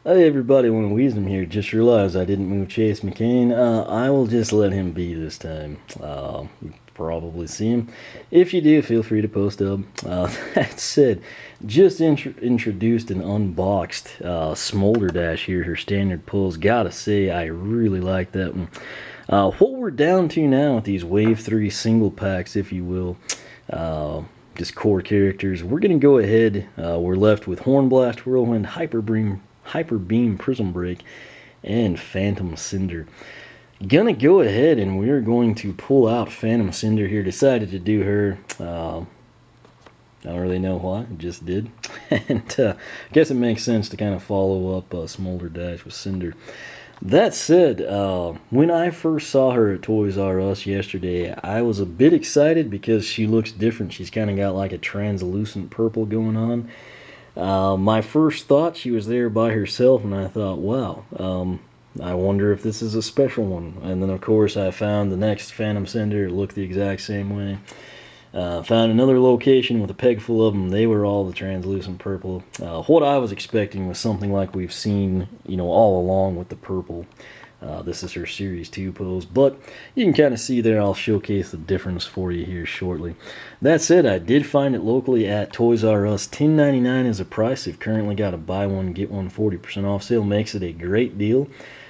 Hey everybody, One Wisdom here. Just realized I didn't move Chase McCain. I will just let him be this time. You probably see him. If you do, feel free to post up. That said, just introduced and unboxed Smolder Dash here, her standard pulls. Gotta say, I really like that one. What we're down to now with these Wave 3 single packs, if you will, just core characters, we're going to go ahead. We're left with Hornblast, Whirlwind, Hyper Beam, Prism Break, and Phantom Cynder. Gonna go ahead and we're going to pull out Phantom Cynder here. Decided to do her. I don't really know why, just did. And I guess it makes sense to kind of follow up Smolder Dash with Cinder. That said, when I first saw her at Toys R Us yesterday, I was a bit excited because she looks different. She's kind of got like a translucent purple going on. My first thought, she was there by herself, and I thought, wow, I wonder if this is a special one. And then, of course, I found the next Phantom Cynder. It looked the exact same way. Found another location with a peg full of them. They were all the translucent purple. What I was expecting was something like we've seen, all along with the purple. This is her Series 2 pose, but you can kind of see there. I'll showcase the difference for you here shortly. That said, I did find it locally at Toys R Us. $10.99 is the price. They've currently got a buy one, get one 40% off sale. Makes it a great deal,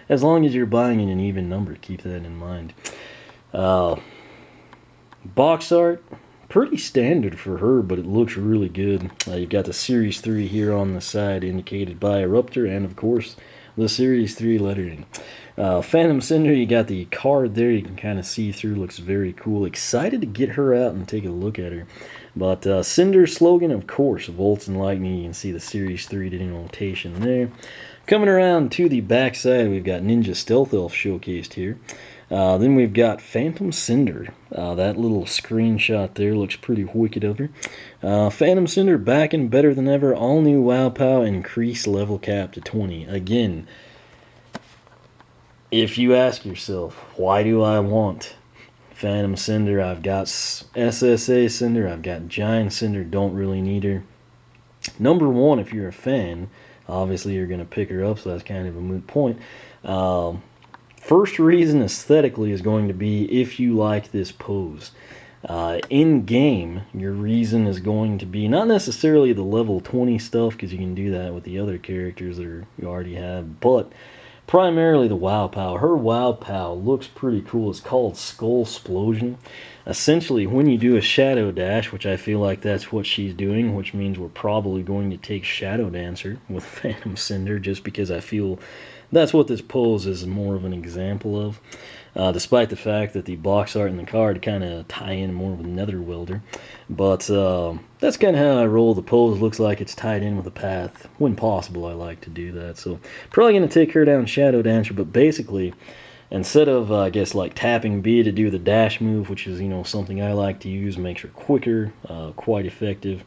as long as you're buying in an even number. Keep that in mind. Box art, pretty standard for her, but it looks really good. You've got the Series 3 here on the side, indicated by Eruptor, and of course, the Series 3 lettering. Phantom Cynder, you got the card there. You can kind of see through. Looks very cool. Excited to get her out and take a look at her. But Cinder's slogan, of course, Volts and Lightning. You can see the Series 3 denotation there. Coming around to the back side, we've got Ninja Stealth Elf showcased here. Then we've got Phantom Cynder. That little screenshot there looks pretty wicked of her. Phantom Cynder back and better than ever. All new Wow Pow, increased level cap to 20. Again, if you ask yourself, why do I want Phantom Cynder? I've got SSA Cinder, I've got Giant Cinder, don't really need her. Number one, if you're a fan, obviously you're going to pick her up, so that's kind of a moot point. First reason aesthetically is going to be if you like this pose. In game, your reason is going to be not necessarily the level 20 stuff, because you can do that with the other characters that you already have, but primarily the Wow Pow. Her Wow Pow looks pretty cool. It's called Skull Explosion. Essentially, when you do a Shadow Dash, which I feel like that's what she's doing, which means we're probably going to take Shadow Dancer with Phantom Cynder, just because I feel that's what this pose is more of an example of. Despite the fact that the box art and the card kind of tie in more with Nether Welder. But that's kind of how I roll. The pose looks like it's tied in with a path. When possible, I like to do that. So probably going to take her down Shadow Dancer, but basically, instead of, I guess, like tapping B to do the dash move, which is, something I like to use, makes her quicker, quite effective,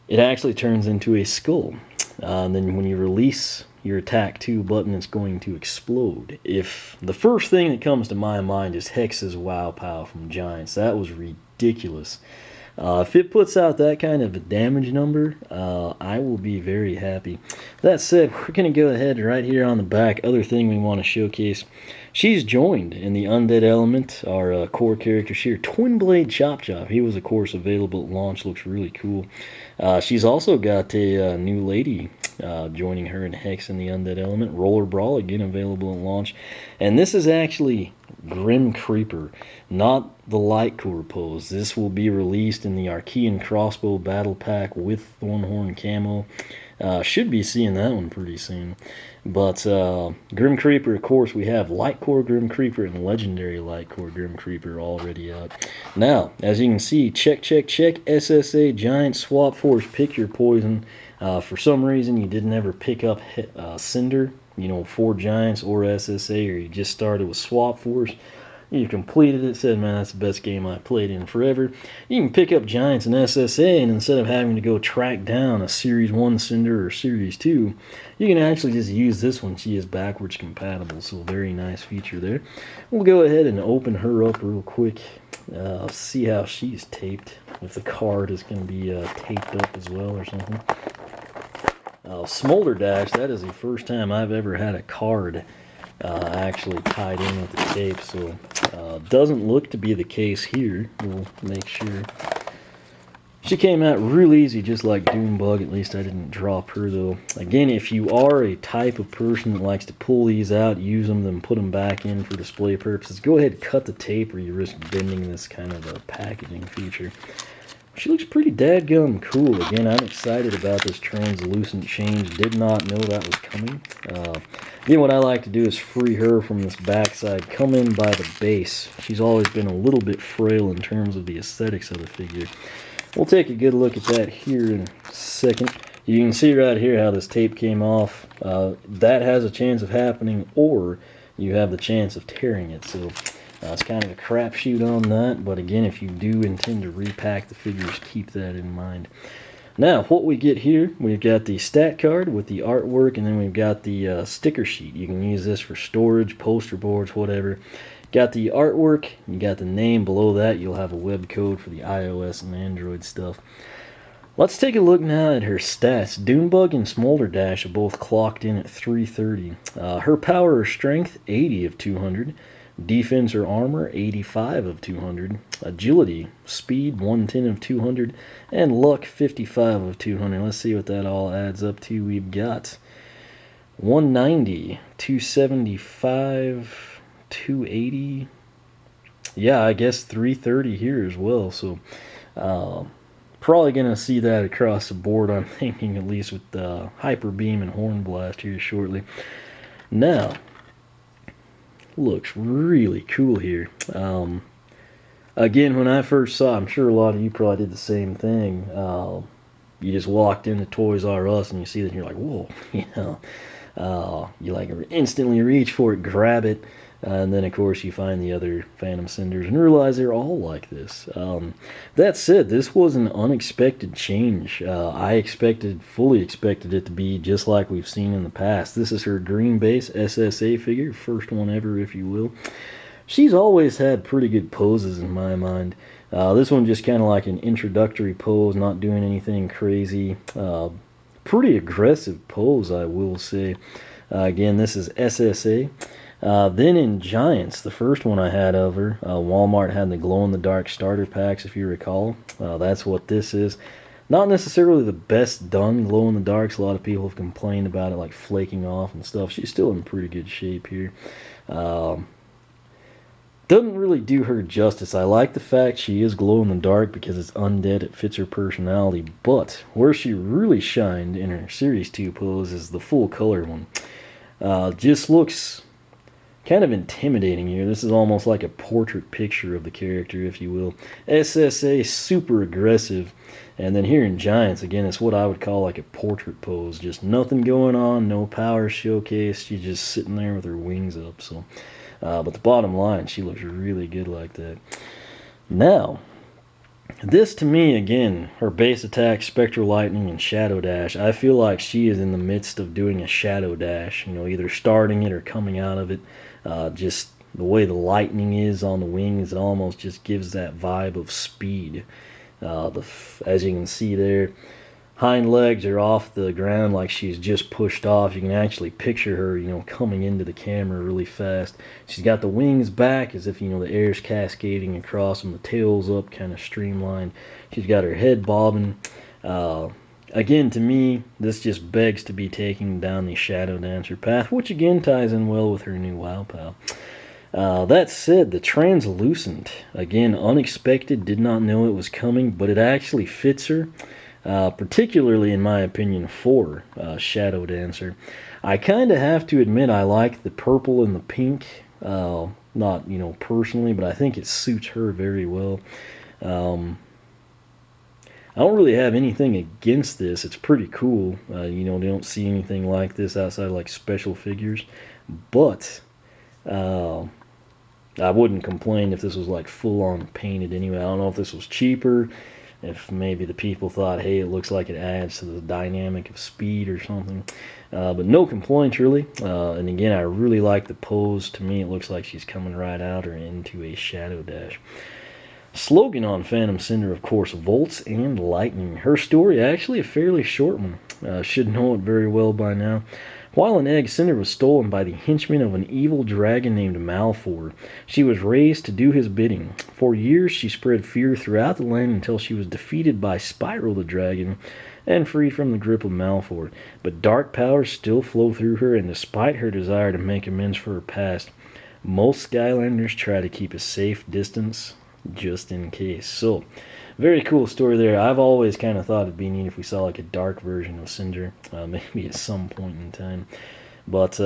it actually turns into a skull. And then when you release your attack 2 button, it's going to explode. If the first thing that comes to my mind is Hex's Wow Pow from Giants, that was ridiculous. If it puts out that kind of a damage number, I will be very happy. That said, we're going to go ahead right here on the back. Other thing we want to showcase, she's joined in the Undead element, our core character here, Twin Blade Chop Chop. He was, of course, available at launch. Looks really cool. She's also got a new lady joining her in Hex in the Undead element. Roller Brawl, again, available at launch. And this is actually Grim Creeper, not the Light Core pose. This will be released in the Archean Crossbow Battle Pack with Thornhorn Camo. Should be seeing that one pretty soon. But Grim Creeper, of course, we have Light Core Grim Creeper and Legendary Light Core Grim Creeper already out. Now, as you can see, check, SSA Giant Swap Force, pick your poison. For some reason, you didn't ever pick up Cinder, for Giants or SSA, or you just started with Swap Force. You completed it, said, man, that's the best game I played in forever. You can pick up Giants and SSA, and instead of having to go track down a Series 1 Cinder or Series 2, you can actually just use this one. She is backwards compatible, so very nice feature there. We'll go ahead and open her up real quick. See how she's taped, if the card is going to be taped up as well or something. Smolder Dash, that is the first time I've ever had a card actually tied in with the tape, so doesn't look to be the case here. We'll make sure. She came out real easy, just like Doomebug. At least I didn't drop her, though. Again, if you are a type of person that likes to pull these out, use them, then put them back in for display purposes, go ahead and cut the tape, or you risk bending this kind of a packaging feature. She looks pretty dadgum cool. Again, I'm excited about this translucent change. Did not know that was coming. Again, what I like to do is free her from this backside. Come in by the base. She's always been a little bit frail in terms of the aesthetics of the figure. We'll take a good look at that here in a second. You can see right here how this tape came off. That has a chance of happening, or you have the chance of tearing it. So it's kind of a crapshoot on that. But again, if you do intend to repack the figures, keep that in mind. Now, what we get here, we've got the stat card with the artwork, and then we've got the sticker sheet. You can use this for storage, poster boards, whatever. Got the artwork, you got the name below that. You'll have a web code for the iOS and Android stuff. Let's take a look now at her stats. Doomebug and Smolder Dash are both clocked in at 330. Her power or strength, 80 of 200. Defense or armor, 85 of 200. Agility, speed, 110 of 200. And luck, 55 of 200. Let's see what that all adds up to. We've got 190, 275... 280. Yeah, I guess 330 here as well. So probably gonna see that across the board, I'm thinking, at least with Hyper Beam and Horn Blast here shortly. Now, looks really cool here. Again, when I first saw it, I'm sure a lot of you probably did the same thing. You just walked into Toys R Us and you see that and you're like, whoa, you know. You like instantly reach for it, grab it, and then of course you find the other Phantom Cinders and realize they're all like this. That said, this was an unexpected change. I fully expected it to be just like we've seen in the past. This is her green base SSA figure, first one ever, if you will. She's always had pretty good poses in my mind. This one just kind of like an introductory pose, not doing anything crazy. Pretty aggressive pose, I will say. Again, this is SSA. Then in Giants, the first one I had of her, Walmart had the glow-in-the-dark starter packs, if you recall. That's what this is. Not necessarily the best done glow-in-the-darks. A lot of people have complained about it, like flaking off and stuff. She's still in pretty good shape here. Doesn't really do her justice. I like the fact she is glow-in-the-dark because it's undead. It fits her personality. But where she really shined in her Series 2 pose is the full color one. Just looks kind of intimidating here. This is almost like a portrait picture of the character, if you will. SSA, super aggressive. And then here in Giants, again, it's what I would call like a portrait pose. Just nothing going on, no power showcase. She's just sitting there with her wings up. So, but the bottom line, she looks really good like that. Now, this to me, again, her base attack, Spectral Lightning, and Shadow Dash, I feel like she is in the midst of doing a Shadow Dash, you know, either starting it or coming out of it. Just the way the lightning is on the wings, it almost just gives that vibe of speed. As you can see there, hind legs are off the ground like she's just pushed off. You can actually picture her, you know, coming into the camera really fast. She's got the wings back as if, you know, the air's cascading across them. The tail's up, kind of streamlined. She's got her head bobbing. Again, to me, this just begs to be taking down the Shadow Dancer path, which again ties in well with her new WoW Pal. That said, the translucent, again, unexpected, did not know it was coming, but it actually fits her. Particularly in my opinion for Shadow Dancer. I kind of have to admit I like the purple and the pink, not, you know, personally, but I think it suits her very well. I don't really have anything against this. It's pretty cool. You know, they don't see anything like this outside of like special figures, but I wouldn't complain if this was like full on painted anyway. I don't know if this was cheaper, if maybe the people thought, hey, it looks like it adds to the dynamic of speed or something. But no complaints, really. And again, I really like the pose. To me, it looks like she's coming right out or into a Shadow Dash. Slogan on Phantom Cynder, of course, Volts and Lightning. Her story, actually a fairly short one. Should know it very well by now. While an egg, Cinder was stolen by the henchmen of an evil dragon named Malfor. She was raised to do his bidding. For years, she spread fear throughout the land until she was defeated by Spiral the dragon and freed from the grip of Malfor. But dark powers still flow through her, and despite her desire to make amends for her past, most Skylanders try to keep a safe distance just in case. So, very cool story there. I've always kind of thought it'd be neat if we saw like a dark version of Cinder, maybe at some point in time. But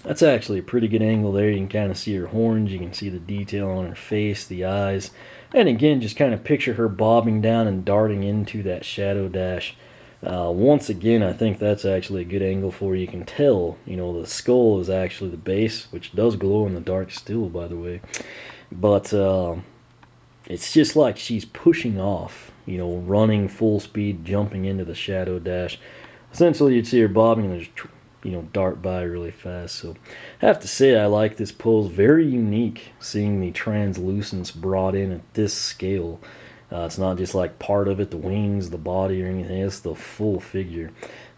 that's actually a pretty good angle there. You can kind of see her horns, you can see the detail on her face, the eyes, and again, just kind of picture her bobbing down and darting into that shadow dash. Once again, I think that's actually a good angle for you. You can tell, the skull is actually the base, which does glow in the dark still, by the way. But it's just like she's pushing off, running full speed, jumping into the shadow dash. Essentially, you'd see her bobbing and just, dart by really fast. So, I have to say, I like this pose. Very unique, seeing the translucence brought in at this scale. It's not just like part of it, the wings, the body, or anything. It's the full figure.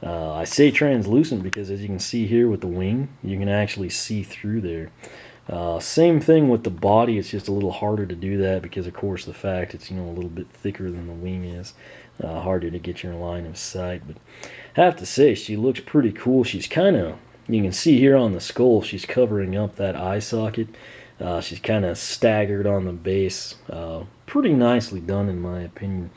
I say translucent because, as you can see here with the wing, you can actually see through there. Same thing with the body. It's just a little harder to do that because, of course, the fact it's a little bit thicker than the wing is. Harder to get your line of sight. But I have to say, she looks pretty cool. She's kind of, you can see here on the skull, she's covering up that eye socket. She's kind of staggered on the base. Pretty nicely done, in my opinion.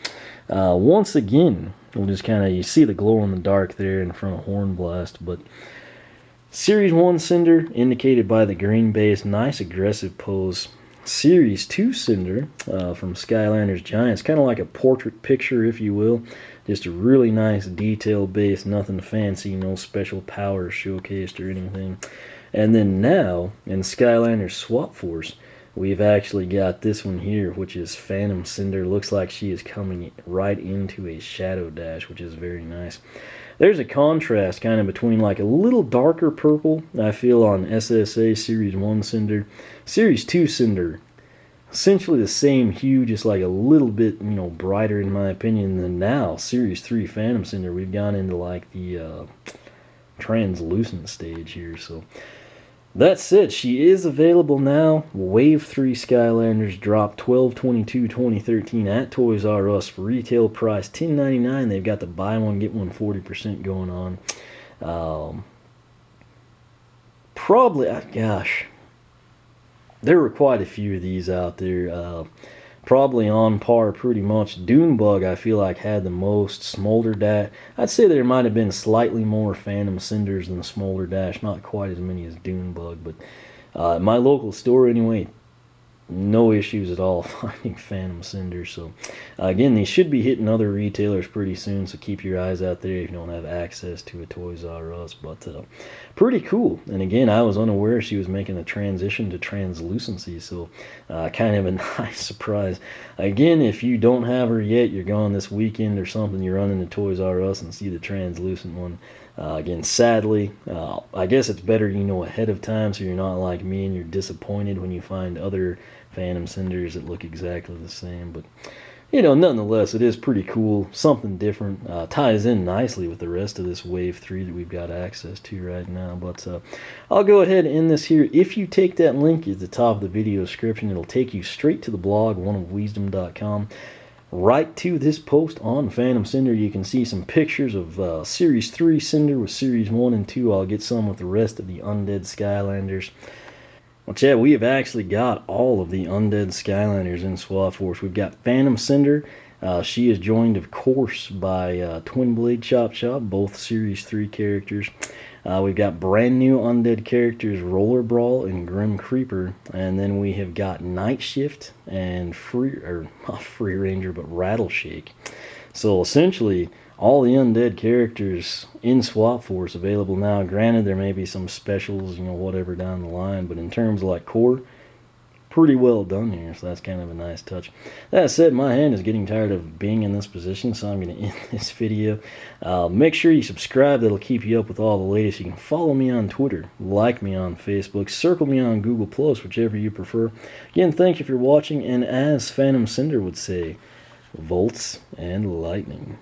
Once again, we'll just kind of, you see the glow in the dark there in front of Horn Blast, but Series 1 Cinder, indicated by the green base, nice aggressive pose. Series 2 Cinder from Skylanders Giants, kind of like a portrait picture, if you will. Just a really nice detail base, nothing fancy, no special powers showcased or anything. And then now, in Skylanders Swap Force, we've actually got this one here, which is Phantom Cynder. Looks like she is coming right into a shadow dash, which is very nice. There's a contrast kind of between like a little darker purple, I feel, on SSA Series 1 Cinder. Series 2 Cinder, essentially the same hue, just like a little bit, brighter in my opinion. Than now, Series 3 Phantom Cynder, we've gone into like the translucent stage here. So that said, she is available now. Wave 3 Skylanders dropped $12/22/2013 at Toys R Us for retail price $10.99. They've got the buy one get one 40% going on. Probably, gosh, there were quite a few of these out there. Probably on par pretty much. Dunebug, I feel like, had the most. Smolder Dash, I'd say there might have been slightly more Phantom Cynders than Smolder Dash. Not quite as many as Dunebug, but my local store anyway, no issues at all finding Phantom Cynder. So again, these should be hitting other retailers pretty soon, so keep your eyes out there if you don't have access to a Toys R Us. But pretty cool. And again, I was unaware she was making a transition to translucency, so kind of a nice surprise. Again, if you don't have her yet, you're going this weekend or something, you're running to Toys R Us and see the translucent one. Again, sadly, I guess it's better ahead of time, so you're not like me and you're disappointed when you find other Phantom Cynders that look exactly the same. But nonetheless, it is pretty cool, something different. Ties in nicely with the rest of this Wave 3 that we've got access to right now. But I'll go ahead and end this here. If you take that link at the top of the video description, it'll take you straight to the blog, oneofwisdom.com. Right to this post on Phantom Cynder. You can see some pictures of Series 3 Cinder with Series 1 and 2. I'll get some with the rest of the Undead Skylanders. Well, Chad, we have actually got all of the Undead Skylanders in Swap Force. We've got Phantom Cynder. She is joined, of course, by Twin Blade Chop Chop, both Series 3 characters. We've got brand new Undead characters, Roller Brawl and Grim Creeper. And then we have got Night Shift and not Free Ranger, but Rattleshake. So essentially, all the Undead characters in Swap Force available now. Granted, there may be some specials, whatever down the line. But in terms of like core, pretty well done here, so that's kind of a nice touch. That said, my hand is getting tired of being in this position, so I'm going to end this video. Make sure you subscribe. That'll keep you up with all the latest. You can follow me on Twitter, like me on Facebook, circle me on Google+, whichever you prefer. Again, thank you for watching, and as Phantom Cynder would say, volts and lightning.